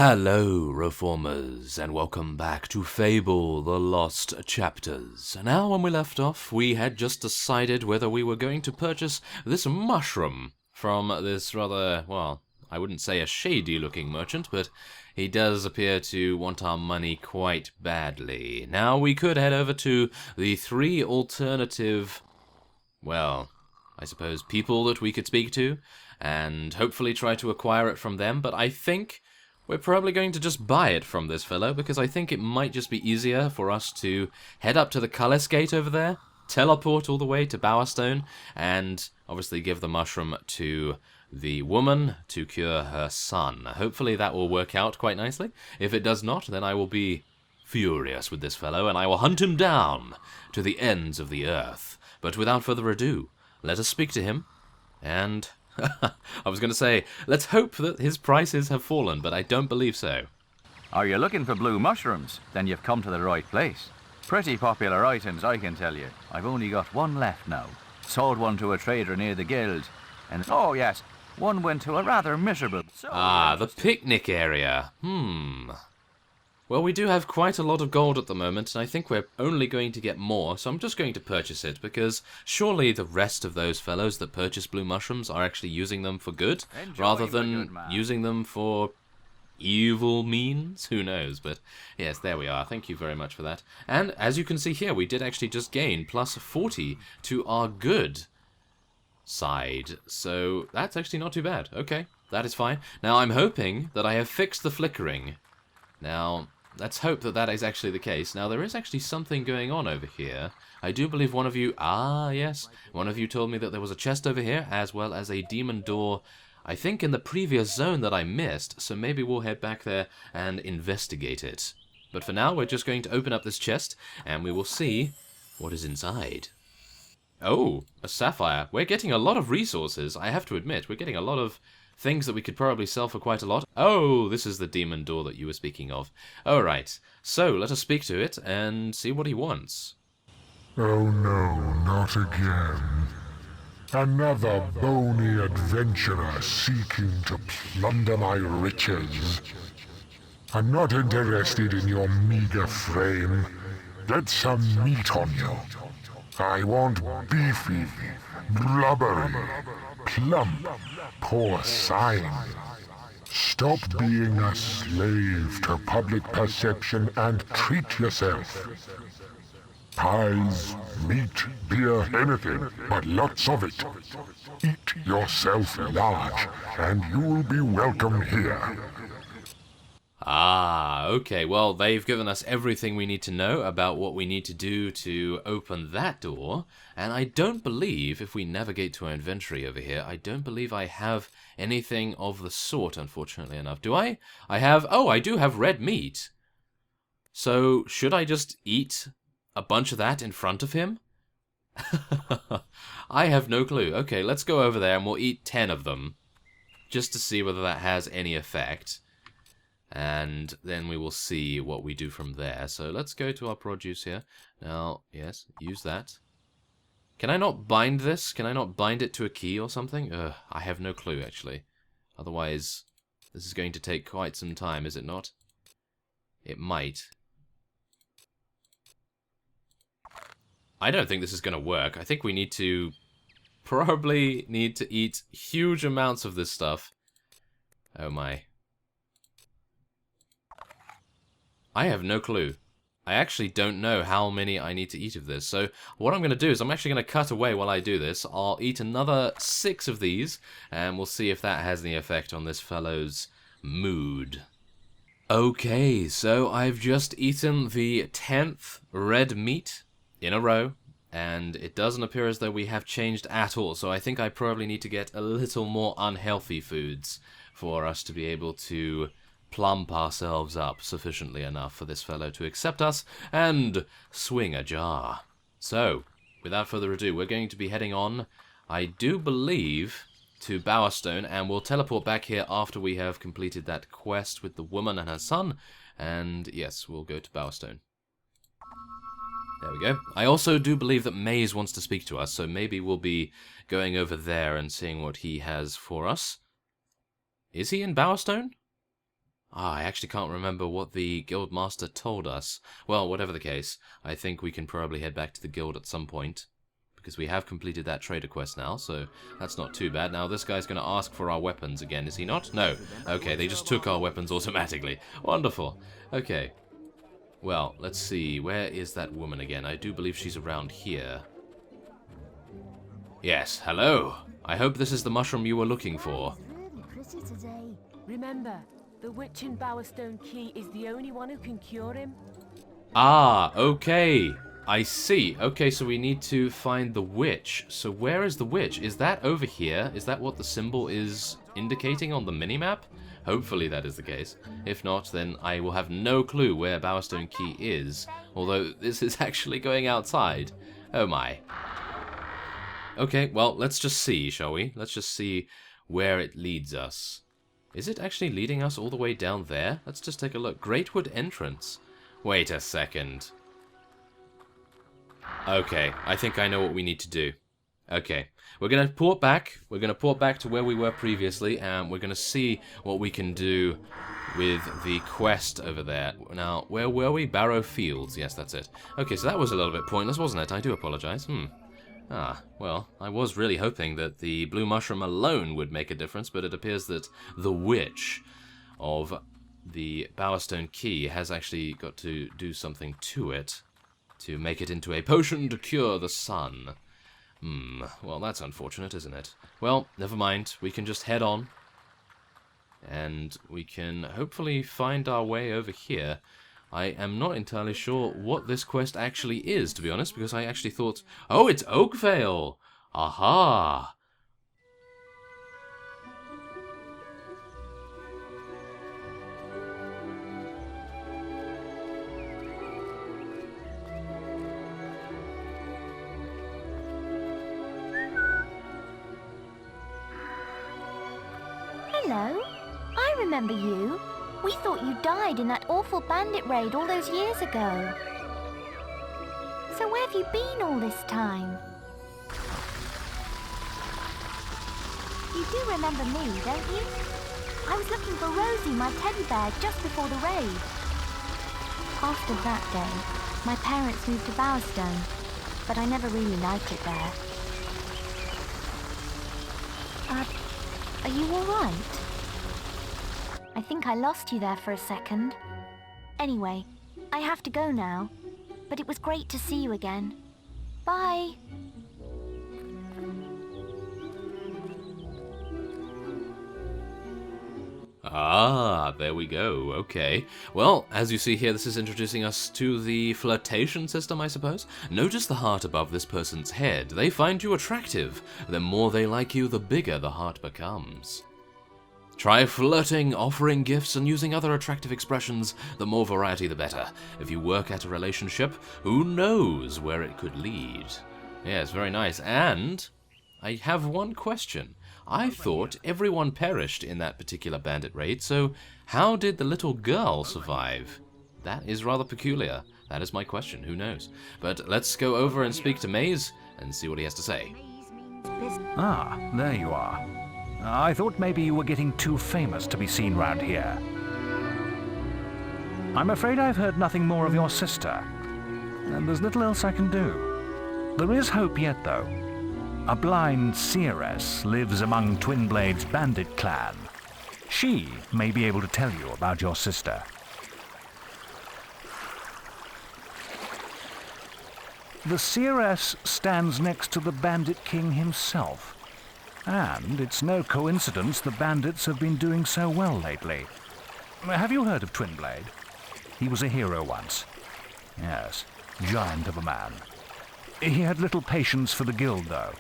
Hello, Reformers, and welcome back to Fable, the Lost Chapters. Now, when we left off, we had just decided whether we were going to purchase this mushroom from this rather, well, I wouldn't say a shady-looking merchant, but he does appear to want our money quite badly. Now, we could head over to the three alternative, well, I suppose people that we could speak to, and hopefully try to acquire it from them, but I think we're probably going to just buy it from this fellow, because I think it might just be easier for us to head up to the Cullis Gate over there, teleport all the way to Bowerstone, and obviously give the mushroom to the woman to cure her son. Hopefully that will work out quite nicely. If it does not, then I will be furious with this fellow, and I will hunt him down to the ends of the earth. But without further ado, let us speak to him, and I was going to say, let's hope that his prices have fallen, but I don't believe so. Are you looking for blue mushrooms? Then you've come to the right place. Pretty popular items, I can tell you. I've only got one left now. Sold one to a trader near the guild. And, oh yes, one went to a rather miserable... the picnic area. Well, we do have quite a lot of gold at the moment, and I think we're only going to get more, so I'm just going to purchase it, because surely the rest of those fellows that purchase blue mushrooms are actually using them for good, rather than using them for evil means? Who knows, but yes, there we are. Thank you very much for that. And as you can see here, we did actually just gain plus 40 to our good side, so that's actually not too bad. Okay, that is fine. Now, I'm hoping that I have fixed the flickering. Now, let's hope that that is actually the case. Now, there is actually something going on over here. I do believe one of you... yes. One of you told me that there was a chest over here, as well as a demon door, I think in the previous zone that I missed, so maybe we'll head back there and investigate it. But for now, we're just going to open up this chest, and we will see what is inside. Oh, a sapphire. We're getting a lot of resources, I have to admit. We're getting a lot of things that we could probably sell for quite a lot. Oh, this is the demon door that you were speaking of. Alright, so let us speak to it and see what he wants. Oh no, not again. Another bony adventurer seeking to plunder my riches. I'm not interested in your meager frame. Get some meat on you. I want beefy, blubbery, plump, porcine. Stop being a slave to public perception and treat yourself. Pies, meat, beer, anything, but lots of it. Eat yourself large, and you'll be welcome here. Okay, well, they've given us everything we need to know about what we need to do to open that door, and I don't believe, if we navigate to our inventory over here, I don't believe I have anything of the sort, unfortunately enough. Do I? I have... oh, I do have red meat. So, should I just eat a bunch of that in front of him? I have no clue. Okay, let's go over there and we'll eat 10 of them, just to see whether that has any effect. And then we will see what we do from there. So let's go to our produce here. Now, yes, use that. Can I not bind this? Can I not bind it to a key or something? I have no clue, actually. Otherwise, this is going to take quite some time, is it not? It might. I don't think this is going to work. I think we need to... probably need to eat huge amounts of this stuff. Oh my. I have no clue. I actually don't know how many I need to eat of this. So what I'm going to do is I'm actually going to cut away while I do this. I'll eat another 6 of these, and we'll see if that has any effect on this fellow's mood. Okay, so I've just eaten the 10th red meat in a row, and it doesn't appear as though we have changed at all. So I think I probably need to get a little more unhealthy foods for us to be able to plump ourselves up sufficiently enough for this fellow to accept us and swing a jar. So, without further ado, we're going to be heading on, I do believe, to Bowerstone, and we'll teleport back here after we have completed that quest with the woman and her son, and yes, we'll go to Bowerstone. There we go. I also do believe that Maze wants to speak to us, so maybe we'll be going over there and seeing what he has for us. Is he in Bowerstone? I actually can't remember what the guild master told us. Well, whatever the case, I think we can probably head back to the guild at some point, because we have completed that trader quest now, so that's not too bad. Now, this guy's going to ask for our weapons again, is he not? No. Okay, they just took our weapons automatically. Wonderful. Okay. Well, let's see. Where is that woman again? I do believe she's around here. Yes, hello. I hope this is the mushroom you were looking for. Really pretty today. Remember, the witch in Bowerstone Key is the only one who can cure him. Ah, okay. I see. Okay, so we need to find the witch. So where is the witch? Is that over here? Is that what the symbol is indicating on the minimap? Hopefully that is the case. If not, then I will have no clue where Bowerstone Key is. Although this is actually going outside. Oh my. Okay, well, let's just see, shall we? Let's just see where it leads us. Is it actually leading us all the way down there? Let's just take a look. Greatwood entrance. Wait a second. Okay, I think I know what we need to do. Okay, we're going to port back. We're going to port back to where we were previously, and we're going to see what we can do with the quest over there. Now, where were we? Barrow Fields. Yes, that's it. Okay, so that was a little bit pointless, wasn't it? I do apologize. Ah, well, I was really hoping that the blue mushroom alone would make a difference, but it appears that the witch of the Bowerstone Key has actually got to do something to it to make it into a potion to cure the sun. Well, that's unfortunate, isn't it? Well, never mind. We can just head on, and we can hopefully find our way over here. I am not entirely sure what this quest actually is, to be honest, because I actually thought, oh, it's Oakvale! Aha! Hello. I remember you. We thought you died in that awful bandit raid all those years ago. So where have you been all this time? You do remember me, don't you? I was looking for Rosie, my teddy bear, just before the raid. After that day, my parents moved to Bowerstone, but I never really liked it there. Are you all right? I think I lost you there for a second. Anyway, I have to go now, but it was great to see you again. Bye! Ah, there we go. Okay. Well, as you see here, this is introducing us to the flirtation system, I suppose. Notice the heart above this person's head. They find you attractive. The more they like you, the bigger the heart becomes. Try flirting, offering gifts, and using other attractive expressions. The more variety, the better. If you work at a relationship, who knows where it could lead? Yes, very nice. And I have one question. I thought everyone perished in that particular bandit raid, so how did the little girl survive? That is rather peculiar. That is my question. Who knows? But let's go over and speak to Maze and see what he has to say. Ah, there you are. I thought maybe you were getting too famous to be seen round here. I'm afraid I've heard nothing more of your sister, and there's little else I can do. There is hope yet, though. A blind seeress lives among Twinblade's bandit clan. She may be able to tell you about your sister. The seeress stands next to the bandit king himself. And it's no coincidence the bandits have been doing so well lately. Have you heard of Twinblade? He was a hero once. Yes, giant of a man. He had little patience for the guild, though.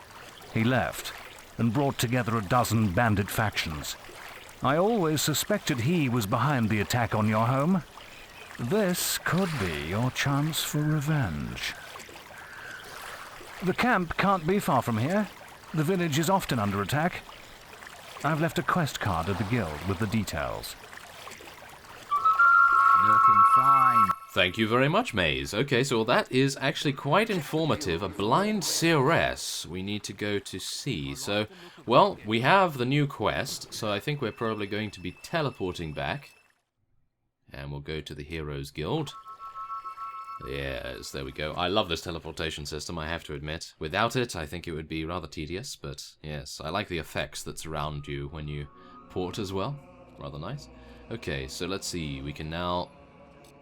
He left and brought together a dozen bandit factions. I always suspected he was behind the attack on your home. This could be your chance for revenge. The camp can't be far from here. The village is often under attack. I've left a quest card at the guild with the details. Looking fine. Thank you very much, Maze. Okay, so that is actually quite informative. A blind seeress we need to go to see. So, well, we have the new quest, so I think we're probably going to be teleporting back. And we'll go to the Heroes Guild. Yes, there we go. I love this teleportation system, I have to admit. Without it, I think it would be rather tedious, but yes, I like the effects that surround you when you port as well. Rather nice. Okay, so let's see. We can now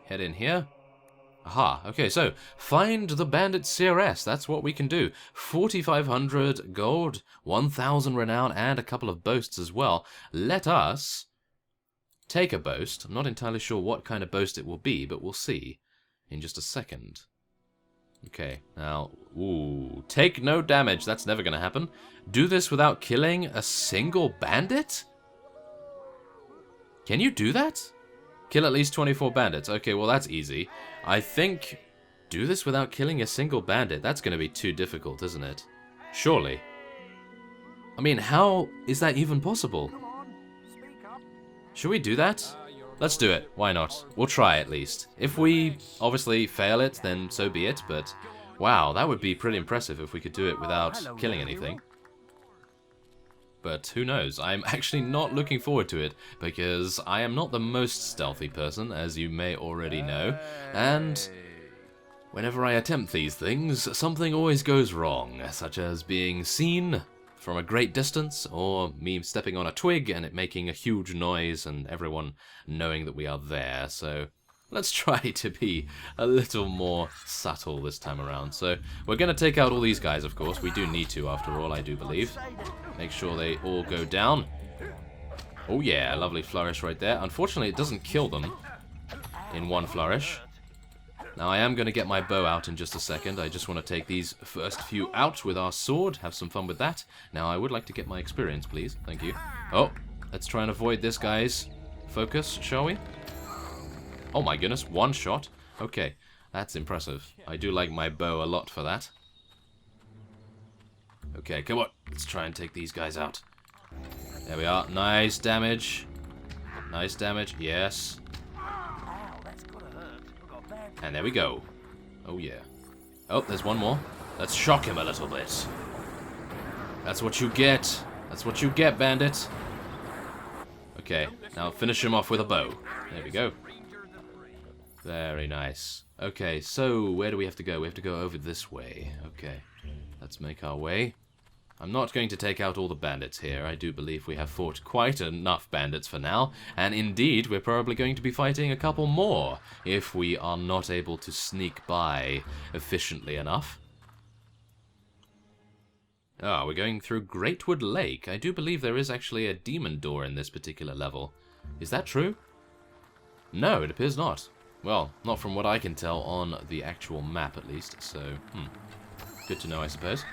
head in here. Aha, okay, so find the bandit CRS. That's what we can do. 4,500 gold, 1,000 renown, and a couple of boasts as well. Let us take a boast. I'm not entirely sure what kind of boast it will be, but we'll see in just a second. Okay, now, ooh, take no damage. That's never going to happen. Do this without killing a single bandit? Can you do that? Kill at least 24 bandits. Okay, well, that's easy. I think do this without killing a single bandit. That's going to be too difficult, isn't it? Surely. I mean, how is that even possible? Should we do that? Let's do it. Why not? We'll try at least. If we obviously fail it, then so be it, but wow, that would be pretty impressive if we could do it without killing anything. But who knows? I'm actually not looking forward to it, because I am not the most stealthy person, as you may already know, and whenever I attempt these things, something always goes wrong, such as being seen from a great distance, or me stepping on a twig and it making a huge noise and everyone knowing that we are there. So let's try to be a little more subtle this time around. So we're going to take out all these guys, of course. We do need to, after all, I do believe. Make sure they all go down. Oh yeah, lovely flourish right there. Unfortunately, it doesn't kill them in one flourish. Now, I am going to get my bow out in just a second. I just want to take these first few out with our sword. Have some fun with that. Now, I would like to get my experience, please. Thank you. Oh, let's try and avoid this guy's focus, shall we? Oh my goodness, one shot. Okay, that's impressive. I do like my bow a lot for that. Okay, come on. Let's try and take these guys out. There we are. Nice damage. Nice damage. Yes. And there we go. Oh, yeah. Oh, there's one more. Let's shock him a little bit. That's what you get. That's what you get, bandit. Okay, now finish him off with a bow. There we go. Very nice. Okay, so where do we have to go? We have to go over this way. Okay, let's make our way. I'm not going to take out all the bandits here. I do believe we have fought quite enough bandits for now, and indeed we're probably going to be fighting a couple more if we are not able to sneak by efficiently enough. Ah, we're going through Greatwood Lake. I do believe there is actually a demon door in this particular level. Is that true? No, it appears not. Well, not from what I can tell on the actual map at least, so good to know, I suppose.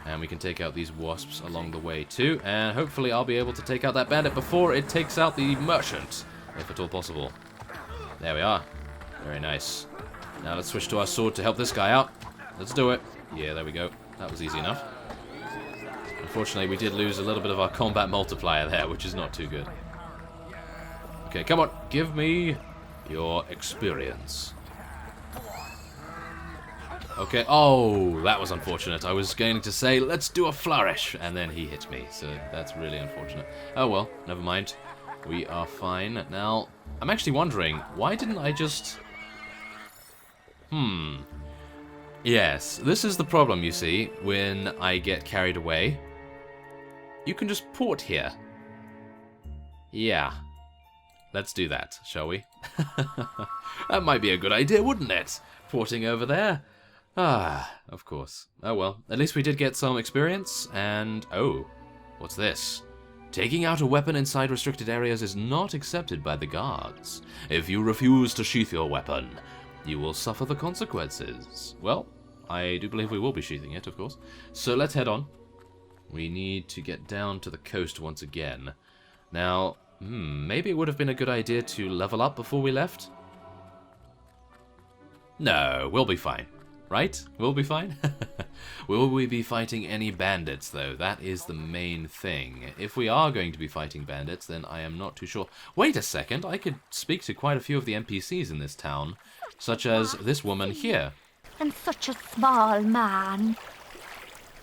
And we can take out these wasps along the way too, and hopefully I'll be able to take out that bandit before it takes out the merchant, if at all possible. There we are. Very nice. Now let's switch to our sword to help this guy out. Let's do it. Yeah, there we go. That was easy enough. Unfortunately, we did lose a little bit of our combat multiplier there, which is not too good. Okay, come on. Give me your experience. Okay, oh, that was unfortunate. I was going to say, let's do a flourish, and then he hit me, so that's really unfortunate. Oh well, never mind. We are fine. Now, I'm actually wondering, why didn't I just... Yes, this is the problem, you see, when I get carried away. You can just port here. Yeah. Let's do that, shall we? That might be a good idea, wouldn't it? Porting over there. Ah, of course. Oh well, at least we did get some experience, and... Oh, what's this? Taking out a weapon inside restricted areas is not accepted by the guards. If you refuse to sheath your weapon, you will suffer the consequences. Well, I do believe we will be sheathing it, of course. So let's head on. We need to get down to the coast once again. Now, maybe it would have been a good idea to level up before we left? No, we'll be fine. Right? We'll be fine? Will we be fighting any bandits, though? That is the main thing. If we are going to be fighting bandits, then I am not too sure. Wait a second, I could speak to quite a few of the NPCs in this town, such as this woman here. And such a small man.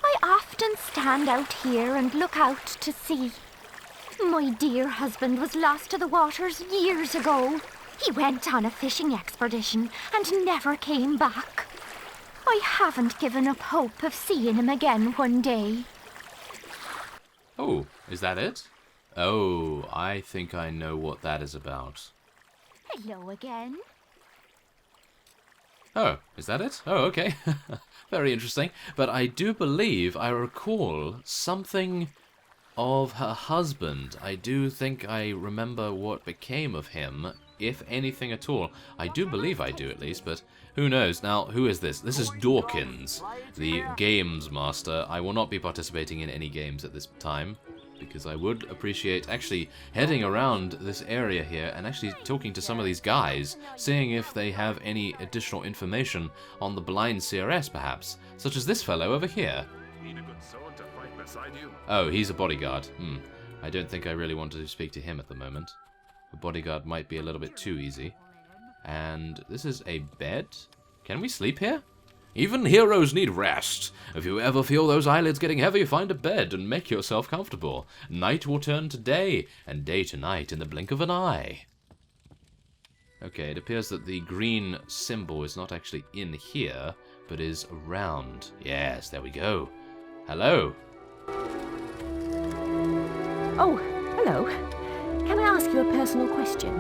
I often stand out here and look out to sea. My dear husband was lost to the waters years ago. He went on a fishing expedition and never came back. I haven't given up hope of seeing him again one day. Oh, is that it? Oh, I think I know what that is about. Hello again. Oh, is that it? Oh, okay. Very interesting. But I do believe I recall something of her husband. I do think I remember what became of him, if anything at all. I do believe I do, at least, but who knows? Now, who is this? This is Dawkins, the games master. I will not be participating in any games at this time, because I would appreciate actually heading around this area here and actually talking to some of these guys, seeing if they have any additional information on the blind CRS, perhaps, such as this fellow over here. Oh, he's a bodyguard. I don't think I really want to speak to him at the moment. A bodyguard might be a little bit too easy. And this is a bed? Can we sleep here? Even heroes need rest. If you ever feel those eyelids getting heavy, find a bed and make yourself comfortable. Night will turn to day, and day to night in the blink of an eye. Okay, it appears that the green symbol is not actually in here, but is around. Yes, there we go. Hello. Oh, hello. Can I ask you a personal question?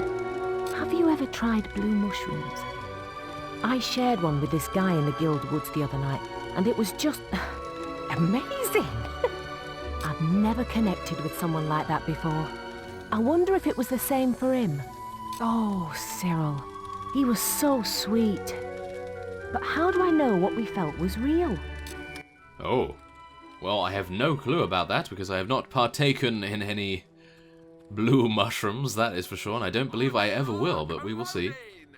Have you ever tried blue mushrooms? I shared one with this guy in the Guild Woods the other night, and it was just amazing. I've never connected with someone like that before. I wonder if it was the same for him. Oh, Cyril, he was so sweet. But how do I know what we felt was real? Oh. Well, I have no clue about that because I have not partaken in any blue mushrooms, that is for sure, and I don't believe I ever will, but we will see.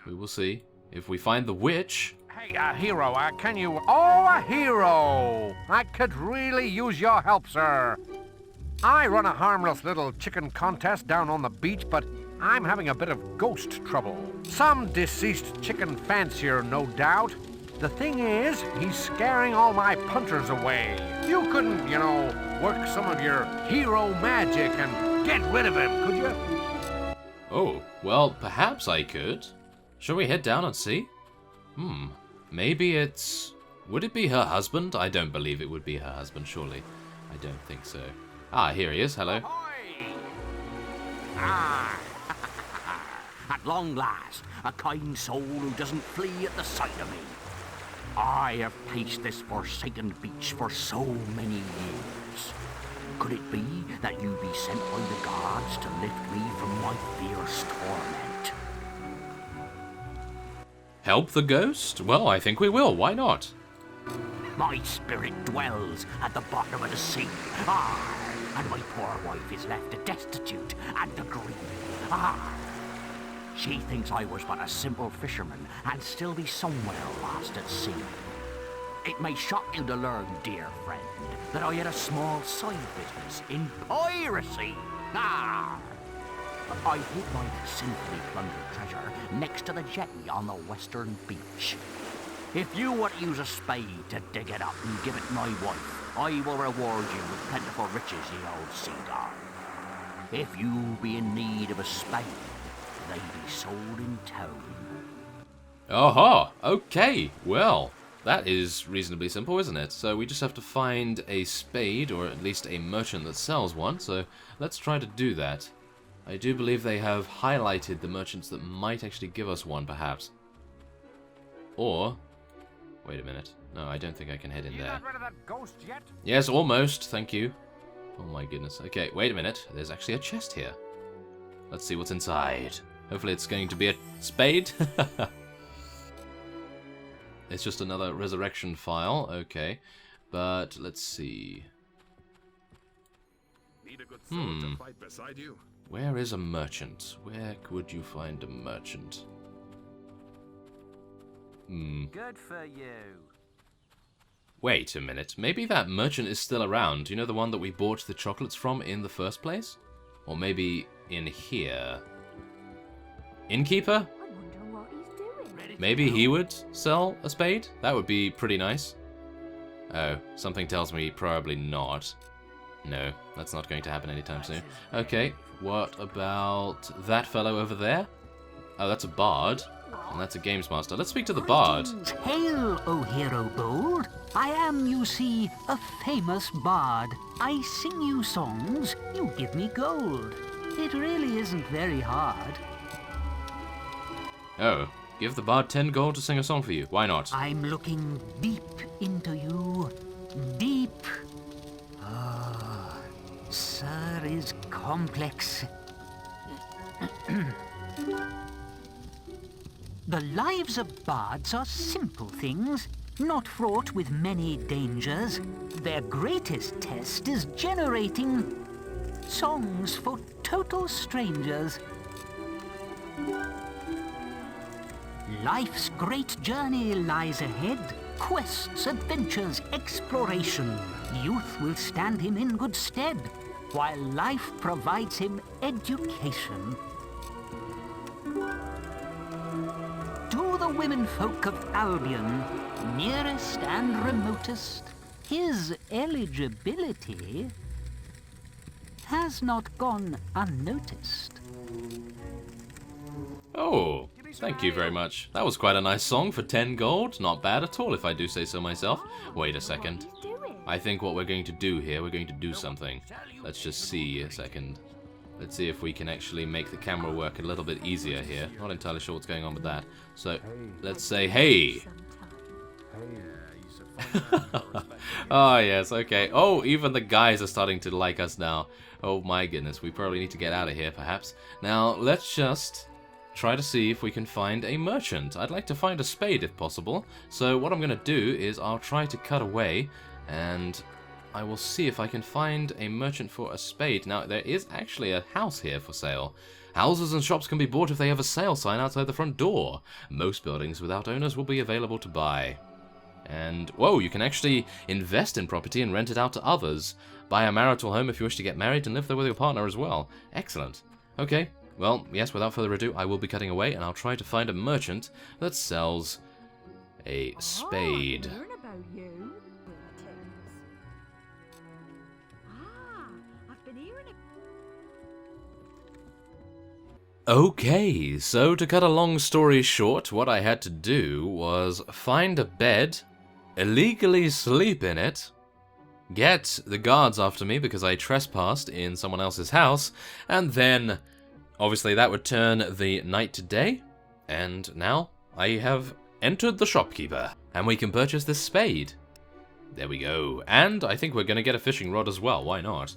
We will see. If we find the witch... Hey, hero, can you... Oh, a hero! I could really use your help, sir. I run a harmless little chicken contest down on the beach, but I'm having a bit of ghost trouble. Some deceased chicken fancier, no doubt. The thing is, he's scaring all my punters away. You couldn't, you know, work some of your hero magic and get rid of him, could you? Oh, well, perhaps I could. Shall we head down and see? Maybe it's... Would it be her husband? I don't believe it would be her husband, surely. I don't think so. Ah, here he is. Hello. Ahoy! Ah, at long last, a kind soul who doesn't flee at the sight of me. I have paced this forsaken beach for so many years. Could it be that you be sent by the gods to lift me from my fierce torment? Help the ghost? Well, I think we will. Why not? My spirit dwells at the bottom of the sea. And my poor wife is left destitute and aggrieved. She thinks I was but a simple fisherman and still be somewhere lost at sea. It may shock you to learn, dear friend, that I had a small side business in piracy. I hid my sinfully plundered treasure next to the jetty on the western beach. If you want to use a spade to dig it up and give it my wife, I will reward you with plentiful riches, ye old sea dog. If you be in need of a spade, they be sold in town. Aha! Okay, well, that is reasonably simple, isn't it? So we just have to find a spade, or at least a merchant that sells one, so let's try to do that. I do believe they have highlighted the merchants that might actually give us one, perhaps. Or... Wait a minute. No, I don't think I can head in You there. got rid of that ghost yet? Yes, almost. Thank you. Oh my goodness. Okay, wait a minute. There's actually a chest here. Let's see what's inside. Hopefully it's going to be a spade. It's just another resurrection file. Okay. But let's see. Need a good soul to fight beside you. Where is a merchant? Where could you find a merchant? Good for you. Wait a minute. Maybe that merchant is still around. You know, the one that we bought the chocolates from in the first place? Or maybe in here. Innkeeper? I wonder what he's doing. Maybe he would sell a spade? That would be pretty nice. Oh, something tells me probably not. No, that's not going to happen anytime soon. Okay, what about that fellow over there? Oh, that's a bard. And that's a games master. Let's speak to the bard. Hail, O hero bold. I am, you see, a famous bard. I sing you songs, you give me gold. It really isn't very hard. Oh, give the bard 10 gold to sing a song for you. Why not? I'm looking deep into you. Deep. Ah, sir is complex. The lives of bards are simple things, not fraught with many dangers. Their greatest test is generating songs for total strangers. Life's great journey lies ahead. Quests, adventures, exploration. Youth will stand him in good stead, while life provides him education. To the womenfolk of Albion, nearest and remotest, his eligibility has not gone unnoticed. Oh, thank you very much. That was quite a nice song for 10 gold. Not bad at all, if I do say so myself. Wait a second. I think what we're going to do here, we're going to do something. Let's just see a second. Let's see if we can actually make the camera work a little bit easier here. Not entirely sure what's going on with that. So, let's say, hey! Oh, yes, okay. Oh, even the guys are starting to like us now. Oh my goodness, we probably need to get out of here, perhaps. Now, let's just try to see if we can find a merchant. I'd like to find a spade if possible. So what I'm going to do is I'll try to cut away and I will see if I can find a merchant for a spade. Now, there is actually a house here for sale. Houses and shops can be bought if they have a sale sign outside the front door. Most buildings without owners will be available to buy. And, whoa, you can actually invest in property and rent it out to others. Buy a marital home if you wish to get married and live there with your partner as well. Excellent. Okay, well, yes, without further ado, I will be cutting away and I'll try to find a merchant that sells a spade. Okay, so to cut a long story short, what I had to do was find a bed, illegally sleep in it, get the guards after me because I trespassed in someone else's house, and then, obviously that would turn the night to day, and now I have entered the shopkeeper, and we can purchase this spade. There we go, and I think we're going to get a fishing rod as well, why not?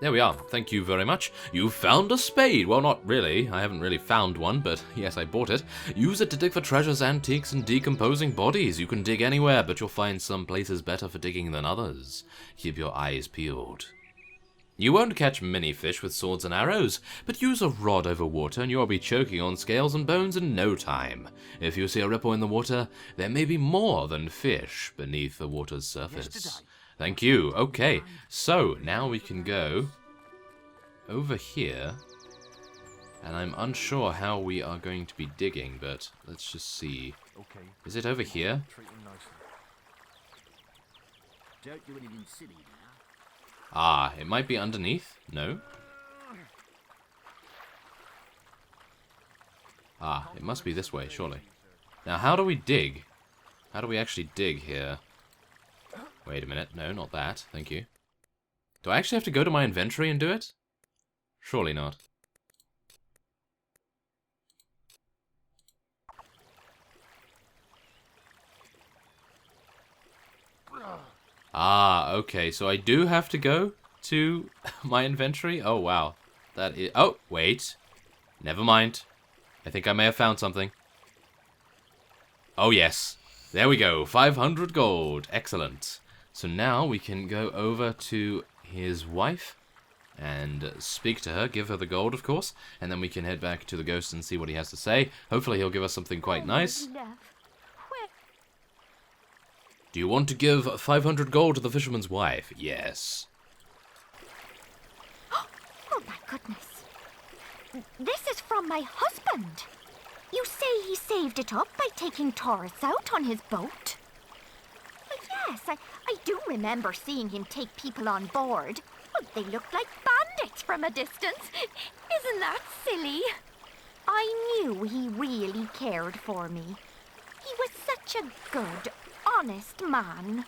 There we are. Thank you very much. You found a spade. Well, not really. I haven't really found one, but yes, I bought it. Use it to dig for treasures, antiques, and decomposing bodies. You can dig anywhere, but you'll find some places better for digging than others. Keep your eyes peeled. You won't catch many fish with swords and arrows, but use a rod over water and you'll be choking on scales and bones in no time. If you see a ripple in the water, there may be more than fish beneath the water's surface. Thank you. Okay, so now we can go over here, and I'm unsure how we are going to be digging, but let's just see. Is it over here? Ah, it might be underneath? No? Ah, it must be this way, surely. Now, how do we dig? How do we actually dig here? Wait a minute. No, not that. Thank you. Do I actually have to go to my inventory and do it? Surely not. Ah, okay. So I do have to go to my inventory? Oh, wow. That is... Oh, wait. Never mind. I think I may have found something. Oh, yes. There we go. 500 gold. Excellent. So now we can go over to his wife and speak to her, give her the gold, of course, and then we can head back to the ghost and see what he has to say. Hopefully he'll give us something quite nice. Do you want to give 500 gold to the fisherman's wife? Yes. Oh my goodness. This is from my husband. You say he saved it up by taking tourists out on his boat? Yes, I do remember seeing him take people on board. Well, they looked like sticks from a distance. Isn't that silly? I knew he really cared for me. He was such a good, honest man.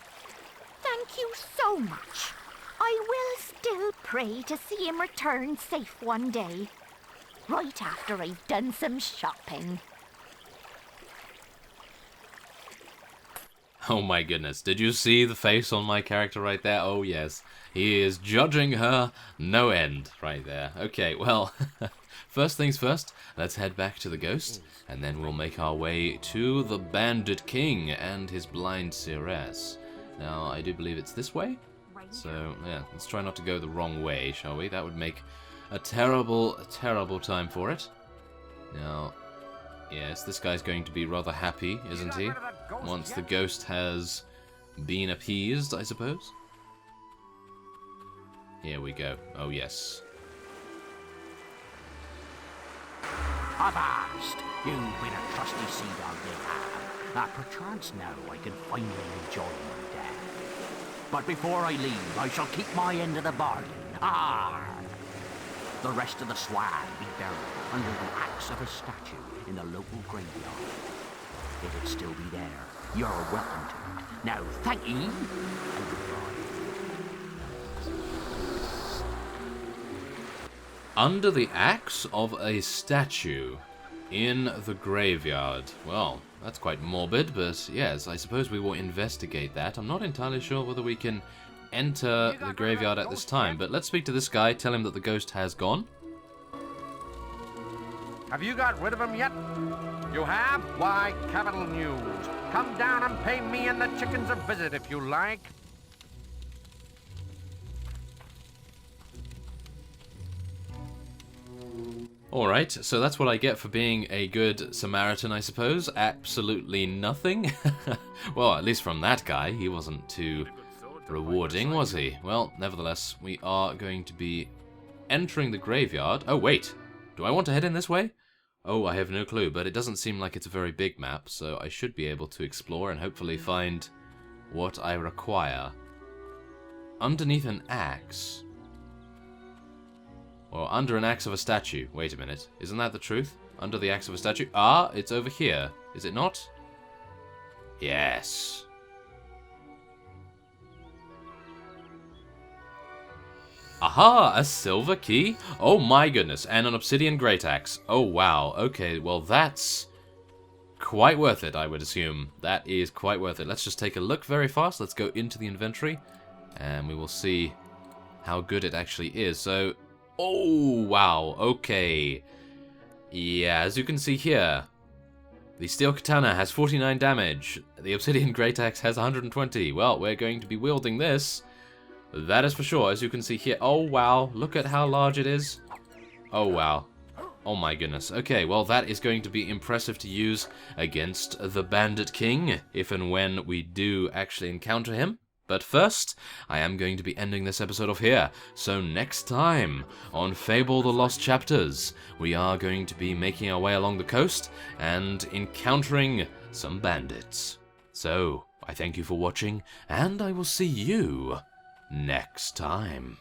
Thank you so much. I will still pray to see him return safe one day. Right after I've done some shopping. Oh my goodness, did you see the face on my character right there? Oh yes, he is judging her no end right there. Okay, well, first things first, let's head back to the ghost, and then we'll make our way to the Bandit King and his blind seeress. Now, I do believe it's this way, so yeah, let's try not to go the wrong way, shall we? That would make a terrible, terrible time for it. Now, yes, this guy's going to be rather happy, isn't he? Once the ghost has been appeased, I suppose. Here we go. Oh, yes. Avast! You've been a trusty sea dog, you have. Perchance now I can finally enjoy my death. But before I leave, I shall keep my end of the bargain. The rest of the swag be buried under the axe of a statue in the local graveyard. It'll still be there. You're welcome to it. Now, thank ye, and goodbye. Under the axe of a statue in the graveyard. Well, that's quite morbid, but yes, I suppose we will investigate that. I'm not entirely sure whether we can enter the graveyard at this time, but let's speak to this guy, tell him that the ghost has gone. Have you got rid of him yet? You have? Why, capital news. Come down and pay me and the chickens a visit if you like. Alright, so that's what I get for being a good Samaritan, I suppose. Absolutely nothing. Well, at least from that guy, he wasn't too rewarding, was he? Well, nevertheless, we are going to be entering the graveyard. Oh, wait. Do I want to head in this way? Oh, I have no clue, but it doesn't seem like it's a very big map, so I should be able to explore and hopefully find what I require. Underneath an axe. Or under an axe of a statue. Wait a minute. Isn't that the truth? Under the axe of a statue? Ah, it's over here. Is it not? Yes. Aha! A silver key? Oh my goodness. And an obsidian great axe. Oh wow. Okay, well that's quite worth it, I would assume. That is quite worth it. Let's just take a look very fast. Let's go into the inventory. And we will see how good it actually is. So, oh wow. Okay. Yeah, as you can see here, the steel katana has 49 damage. The obsidian great axe has 120. Well, we're going to be wielding this. That is for sure, as you can see here. Oh, wow. Look at how large it is. Oh, wow. Oh, my goodness. Okay, well, that is going to be impressive to use against the Bandit King, if and when we do actually encounter him. But first, I am going to be ending this episode off here. So next time, on Fable the Lost Chapters, we are going to be making our way along the coast and encountering some bandits. So, I thank you for watching, and I will see you next time.